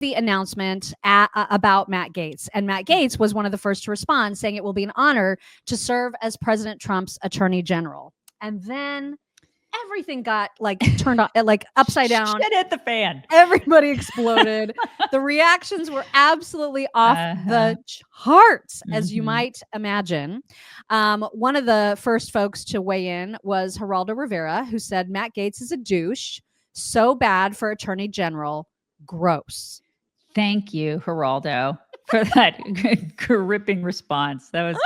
the announcement about Matt Gaetz. And Matt Gaetz was one of the first to respond, saying it will be an honor to serve as President Trump's attorney general. And then everything got like turned on, like upside down. Shit hit the fan. Everybody exploded. The reactions were absolutely off the charts, as you might imagine. One of the first folks to weigh in was Geraldo Rivera, who said Matt Gaetz is a douche. So bad for attorney general. Gross. Thank you, Geraldo, for that gripping response. That was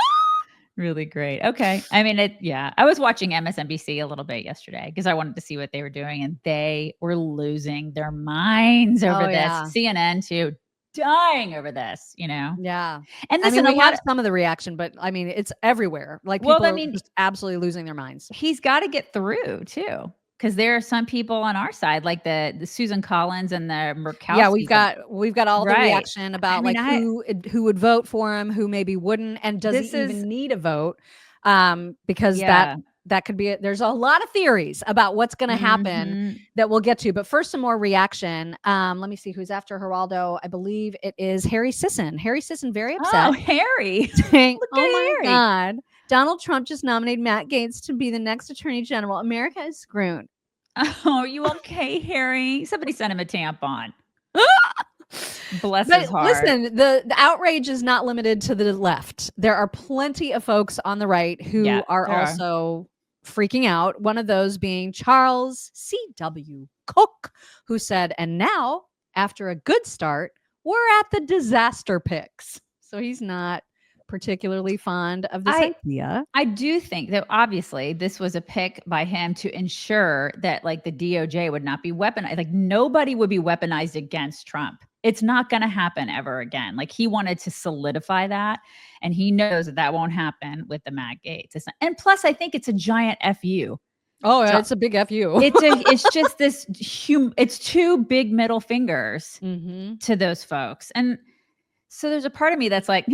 really great. Okay. I mean, I was watching MSNBC a little bit yesterday because I wanted to see what they were doing, and they were losing their minds over this. Yeah. CNN too, dying over this, you know? Yeah. And listen, we have some of the reaction, but I mean, it's everywhere. Like people are just absolutely losing their minds. He's got to get through too. Because there are some people on our side, like the Susan Collins and the Murkowski. Yeah, we've got all the reaction about who would vote for him, who maybe wouldn't, and does he even need a vote? Because that could be there's a lot of theories about what's going to happen that we'll get to. But first, some more reaction. Let me see who's after Geraldo. I believe it is Harry Sisson. Harry Sisson, very upset. Oh, Harry! Saying, "Oh my God, Donald Trump just nominated Matt Gaetz to be the next attorney general. America is screwed." Oh, you okay, Harry? Somebody sent him a tampon. Bless his heart. Listen, the outrage is not limited to the left. There are plenty of folks on the right who are also freaking out. One of those being Charles C.W. Cook, who said, "And now, after a good start, we're at the disaster picks." So he's not particularly fond of this idea. I do think that obviously this was a pick by him to ensure that like the DOJ would not be weaponized. Like nobody would be weaponized against Trump. It's not going to happen ever again. Like he wanted to solidify that, and he knows that won't happen with the Matt Gaetz. And plus, I think it's a giant FU. Oh, it's a big FU. It's just this it's two big middle fingers to those folks. And so there's a part of me that's like,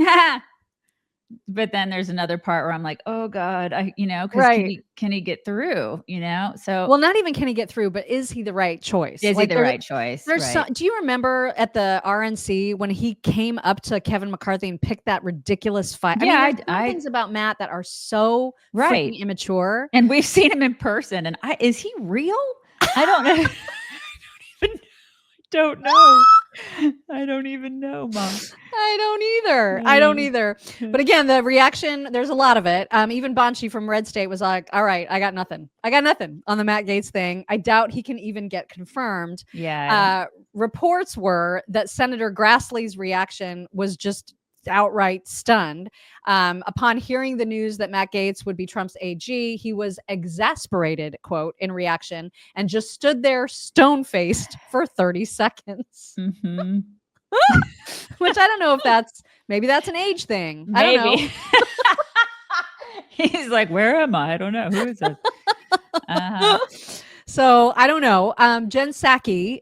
but then there's another part where I'm like, oh God, because can he get through, So, well, not even can he get through, but is he the right choice? Is he the right choice? Do you remember at the RNC when he came up to Kevin McCarthy and picked that ridiculous fight? Yeah, I mean, things about Matt that are so freaking immature. And we've seen him in person. And is he real? I don't know. I don't even know, Mom. I don't either. But again, the reaction, there's a lot of it. Even Banshee from Red State was like, all right, I got nothing on the Matt Gaetz thing. I doubt he can even get confirmed. Yeah. Reports were that Senator Grassley's reaction was just outright stunned. Upon hearing the news that Matt Gaetz would be Trump's AG, he was exasperated, quote, in reaction, and just stood there stone-faced for 30 seconds. Which I don't know if maybe that's an age thing. Maybe. I don't know. He's like, where am I? I don't know. Who is it? So I don't know. Jen Psaki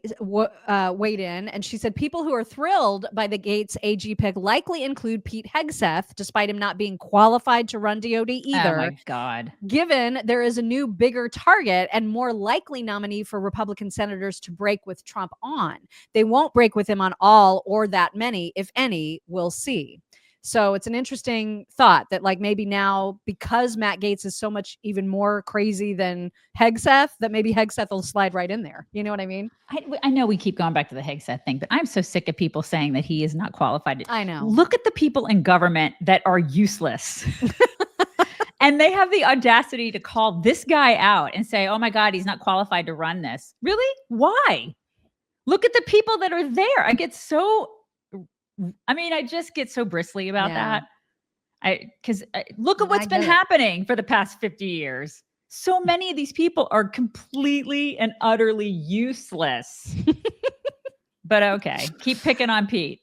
weighed in, and she said people who are thrilled by the Gaetz AG pick likely include Pete Hegseth, despite him not being qualified to run DOD either. Oh my God. Given there is a new, bigger target and more likely nominee for Republican senators to break with Trump on. They won't break with him on all or that many, if any. We'll see. So it's an interesting thought that like maybe now because Matt Gaetz is so much even more crazy than Hegseth, that maybe Hegseth will slide right in there. You know what I mean? I know we keep going back to the Hegseth thing, but I'm so sick of people saying that he is not qualified. I know. Look at the people in government that are useless. And they have the audacity to call this guy out and say, oh my God, he's not qualified to run this. Really? Why? Look at the people that are there. I just get so bristly about that. Because look at what's been happening for the past 50 years. So many of these people are completely and utterly useless. But okay, keep picking on Pete.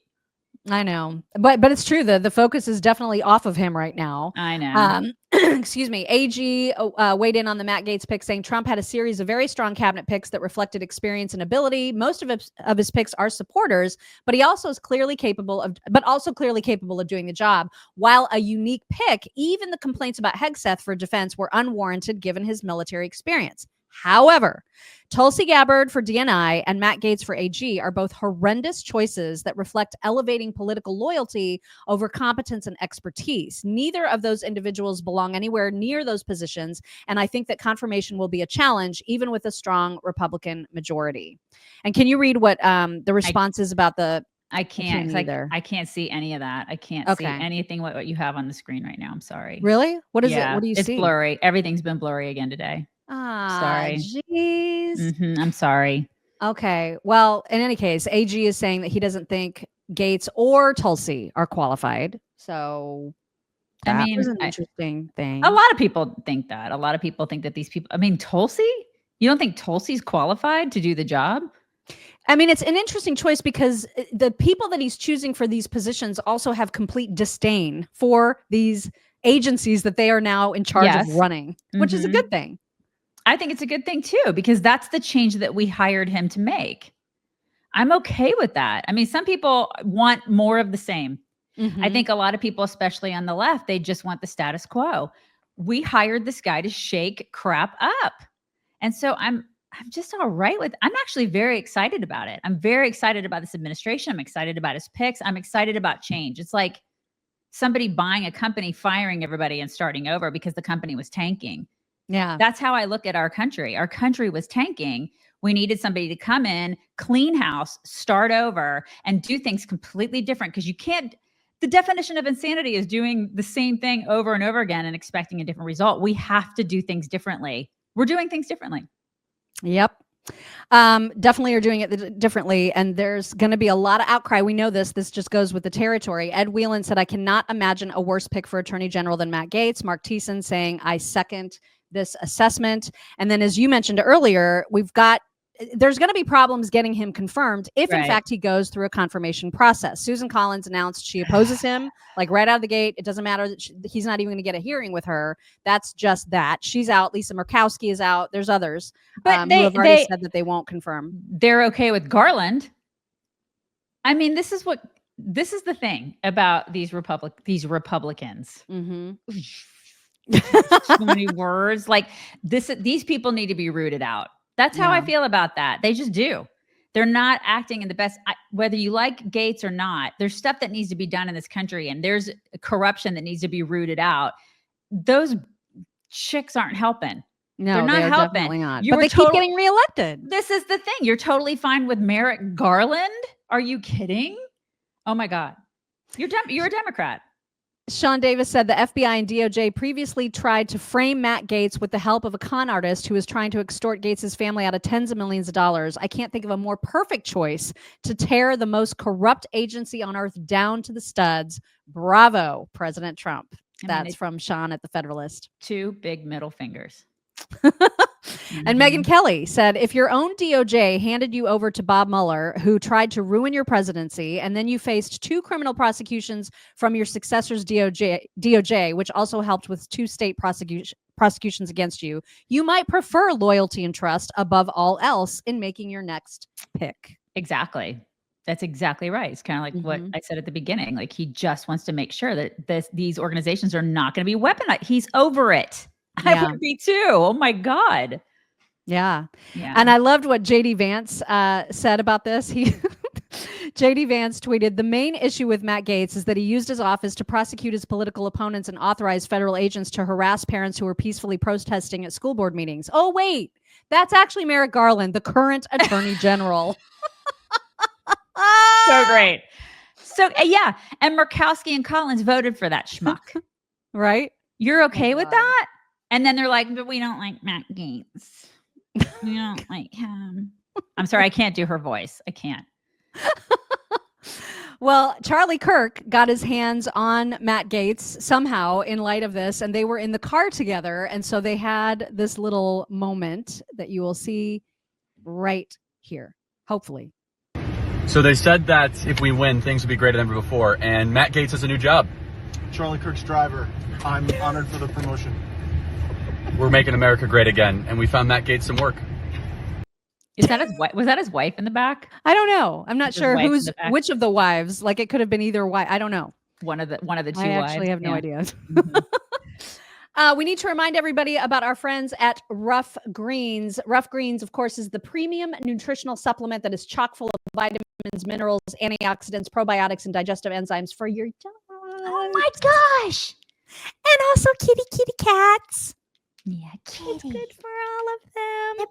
I know, but it's true. The focus is definitely off of him right now. I know. Excuse me. AG weighed in on the Matt Gaetz pick, saying Trump had a series of very strong cabinet picks that reflected experience and ability. Most of his picks are supporters, but he also is clearly capable of doing the job. While a unique pick, even the complaints about Hegseth for defense were unwarranted given his military experience. However, Tulsi Gabbard for DNI and Matt Gaetz for AG are both horrendous choices that reflect elevating political loyalty over competence and expertise. Neither of those individuals belong anywhere near those positions, and I think that confirmation will be a challenge, even with a strong Republican majority. And can you read what the response is about the? I can't either. I can't see any of that. I can't see anything what you have on the screen right now. I'm sorry. Really? What is it? What do you see? It's blurry. Everything's been blurry again today. Sorry. Jeez. I'm sorry. Okay. Well, in any case, AG is saying that he doesn't think Gaetz or Tulsi are qualified. So that was an interesting thing. A lot of people think that. A lot of people think that these people, Tulsi? You don't think Tulsi's qualified to do the job? I mean, it's an interesting choice because the people that he's choosing for these positions also have complete disdain for these agencies that they are now in charge of running, which is a good thing. I think it's a good thing too, because that's the change that we hired him to make. I'm okay with that. I mean, some people want more of the same. I think a lot of people, especially on the left, they just want the status quo. We hired this guy to shake crap up. And so I'm just all right with, I'm actually very excited about it. I'm very excited about this administration. I'm excited about his picks. I'm excited about change. It's like somebody buying a company, firing everybody and starting over because the company was tanking. Yeah. That's how I look at our country. Our country was tanking. We needed somebody to come in, clean house, start over, and do things completely different, because you can't, the definition of insanity is doing the same thing over and over again and expecting a different result. We have to do things differently. We're doing things differently. Yep. Definitely are doing it differently. And there's going to be a lot of outcry. We know this. This just goes with the territory. Ed Whelan said, I cannot imagine a worse pick for Attorney General than Matt Gaetz. Mark Thiessen saying, I second this assessment. And then, as you mentioned earlier, there's going to be problems getting him confirmed if in fact he goes through a confirmation process. Susan Collins announced she opposes him, like right out of the gate. It doesn't matter that he's not even going to get a hearing with her. That's just that. She's out. Lisa Murkowski is out. There's others who have already said that they won't confirm. They're okay with Garland. I mean, this is the thing about these Republicans. So many words. Like these people need to be rooted out. That's how I feel about that. They just do. They're not acting in the best, whether you like Gaetz or not, there's stuff that needs to be done in this country, and there's corruption that needs to be rooted out. Those chicks aren't helping. No, they're not helping. Definitely not. But they keep getting reelected. This is the thing. You're totally fine with Merrick Garland. Are you kidding? Oh my God. You're a Democrat. Sean Davis said the FBI and DOJ previously tried to frame Matt Gaetz with the help of a con artist who was trying to extort Gaetz's family out of tens of millions of dollars. I can't think of a more perfect choice to tear the most corrupt agency on earth down to the studs. Bravo, President Trump. That's from Sean at the Federalist. 2 big middle fingers. And Megyn Kelly said, if your own DOJ handed you over to Bob Mueller, who tried to ruin your presidency, and then you faced 2 criminal prosecutions from your successor's DOJ, which also helped with 2 state prosecutions against you, you might prefer loyalty and trust above all else in making your next pick. Exactly. That's exactly right. It's kind of like what I said at the beginning. Like, he just wants to make sure that these organizations are not going to be weaponized. He's over it. I would be too. Oh my God. Yeah. And I loved what JD Vance said about this. JD Vance tweeted, the main issue with Matt Gaetz is that he used his office to prosecute his political opponents and authorize federal agents to harass parents who were peacefully protesting at school board meetings. Oh, wait, that's actually Merrick Garland, the current attorney general. So great. So yeah. And Murkowski and Collins voted for that schmuck. Right? You're okay with that? And then they're like, but we don't like Matt Gaetz. We don't like him. I'm sorry, I can't do her voice. I can't. Well, Charlie Kirk got his hands on Matt Gaetz somehow in light of this, and they were in the car together. And so they had this little moment that you will see right here, hopefully. So they said that if we win, things will be greater than ever before. And Matt Gaetz has a new job. Charlie Kirk's driver. I'm honored for the promotion. We're making America great again, and we found Matt Gaetz some work. Is that his wife? Was that his wife in the back? I don't know. I'm not sure which of the wives. Like, it could have been either wife. I don't know. One of the 2 wives. I actually have no idea. We need to remind everybody about our friends at Rough Greens. Rough Greens, of course, is the premium nutritional supplement that is chock full of vitamins, minerals, antioxidants, probiotics, and digestive enzymes for your dog. Oh my gosh. And also kitty cats. Yeah, It's good for all of them. The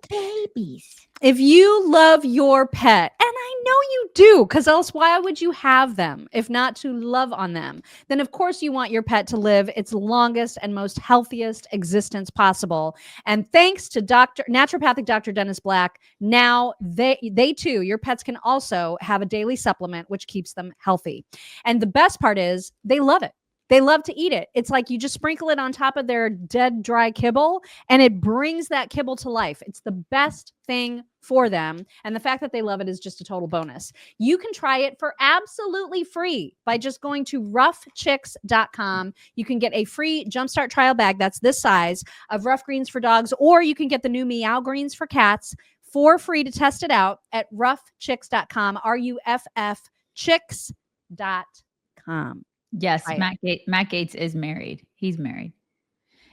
babies. If you love your pet, and I know you do, because else why would you have them if not to love on them? Then of course you want your pet to live its longest and most healthiest existence possible. And thanks to naturopathic Dr. Dennis Black, now they too, your pets can also have a daily supplement which keeps them healthy. And the best part is they love it. They love to eat it. It's like you just sprinkle it on top of their dead, dry kibble, and it brings that kibble to life. It's the best thing for them. And the fact that they love it is just a total bonus. You can try it for absolutely free by just going to roughchicks.com. You can get a free Jumpstart trial bag that's this size of Rough Greens for dogs, or you can get the new Meow Greens for cats for free to test it out at roughchicks.com, RUFF chicks.com. Yes, Right. Matt Gaetz is married. He's married.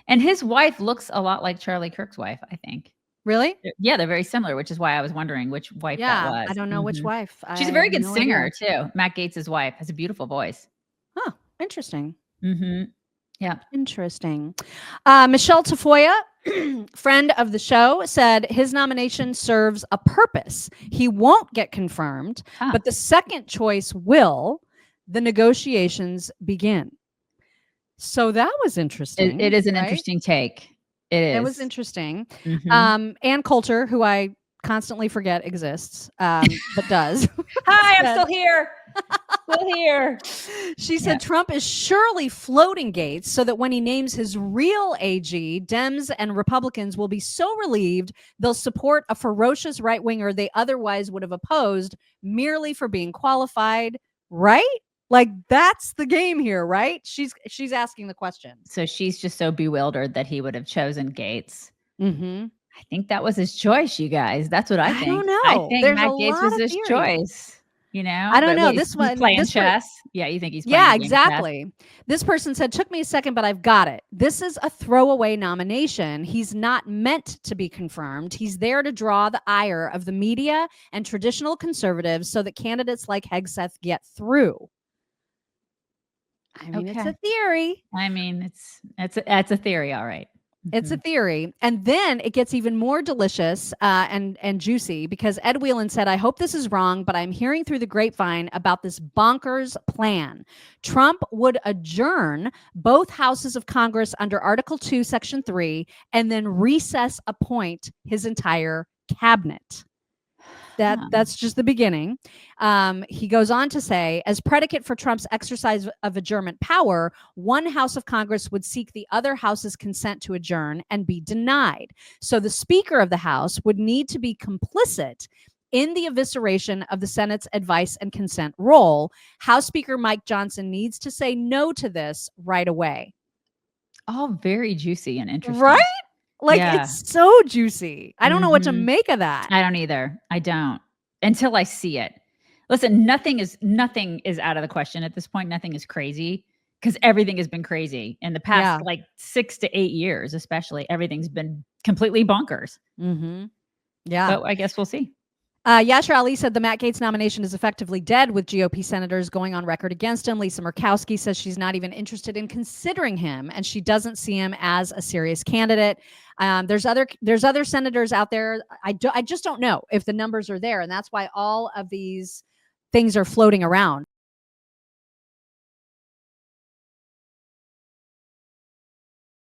And his wife looks a lot like Charlie Kirk's wife, I think. Really? Yeah, they're very similar, which is why I was wondering which wife that was. I don't know which wife. She's a very good singer, too. Matt Gaetz' wife has a beautiful voice. Huh. Interesting. Mm-hmm. Yeah. Interesting. Michelle Tafoya, friend of the show, said his nomination serves a purpose. He won't get confirmed, but the second choice will. The negotiations begin. So that was interesting. It is an interesting take. It is. It was interesting. Mm-hmm. Ann Coulter, who I constantly forget exists, but does. Hi, I'm still here. Still here. She said Trump is surely floating Gaetz so that when he names his real AG, Dems and Republicans will be so relieved they'll support a ferocious right-winger they otherwise would have opposed merely for being qualified, right? Like that's the game here, right? She's asking the question. So she's just so bewildered that he would have chosen Gaetz. Mm-hmm. I think that was his choice, you guys. That's what I think. I don't know. I think There's Matt a Gaetz lot was of his theories. choice. You know, I don't know. Wait, This he's one playing this chess. Yeah, you think he's playing yeah, a game of exactly. chess? This person said, took me a second, but I've got it. This is a throwaway nomination. He's not meant to be confirmed. He's there to draw the ire of the media and traditional conservatives so that candidates like Hegseth get through. I mean, it's a theory. I mean, it's a theory, all right. It's a theory. And then it gets even more delicious and juicy because Ed Whelan said, I hope this is wrong, but I'm hearing through the grapevine about this bonkers plan. Trump would adjourn both houses of Congress under Article 2, Section 3, and then appoint his entire cabinet. That's just the beginning. He goes on to say, as predicate for Trump's exercise of adjournment power, one house of Congress would seek the other house's consent to adjourn and be denied. So the Speaker of the House would need to be complicit in the evisceration of the Senate's advice and consent role. House Speaker Mike Johnson needs to say no to this right away. All very juicy and interesting. Right? Like, it's so juicy. I don't know what to make of that. I don't either. I don't until I see it. Listen, nothing is out of the question at this point. Nothing is crazy because everything has been crazy in the past, like 6 to 8 years, especially. Everything's been completely bonkers. Mm-hmm. Yeah. So I guess we'll see. Yashar Ali said the Matt Gaetz nomination is effectively dead with GOP senators going on record against him. Lisa Murkowski says she's not even interested in considering him and she doesn't see him as a serious candidate. There's other senators out there. I just don't know if the numbers are there. And that's why all of these things are floating around.